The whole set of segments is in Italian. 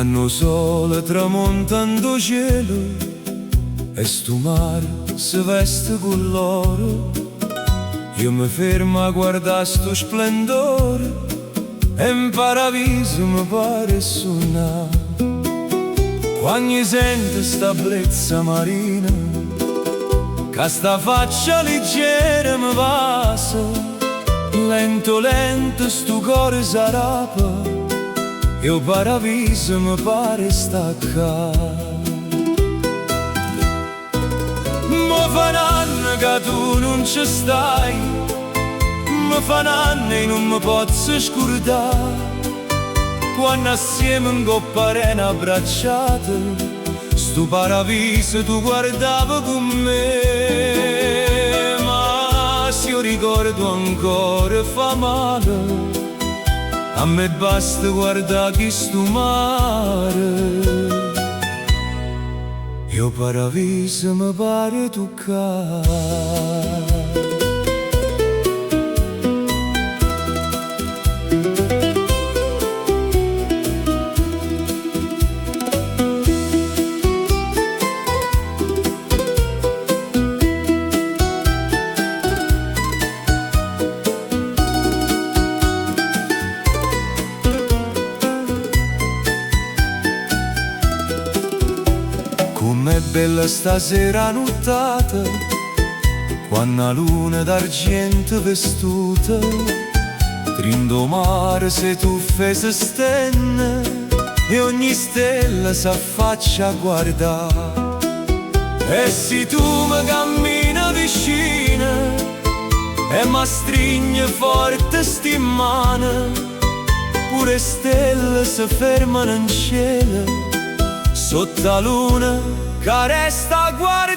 Quando sole tramonta in cielo e sto mare si veste con l'oro, io mi fermo a guardare sto splendore e in paradiso mi pare suonare. Quando sento sta brezza marina, che sta faccia leggera mi passa, lento lento sto cuore s'arrapa, e il paradiso mi pare staccare. Mi fa un anno che tu non ci stai, mi fa un anno e non mi posso scordare, quando assieme in coppa arena abbracciate, sto paradiso tu guardavi con me. Ma se io ricordo ancora fa male, a me basta guardare chi sto mare, io paradiso mi pare toccare. Com'è bella stasera nottata, quando la luna d'argento vestuta, trindo mare se tuffe se stenne, e ogni stella s'affaccia a guardare. E se tu mi cammina vicina e mi stringe forte sti mani, pure stelle si fermano in cielo sotto la luna che resta a guardare.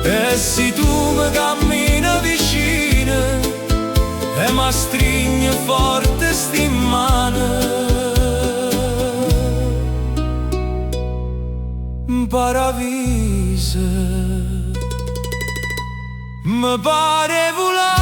E se tu mi cammina vicino e mi stringe forte sti mani, paradiso mi pare volare.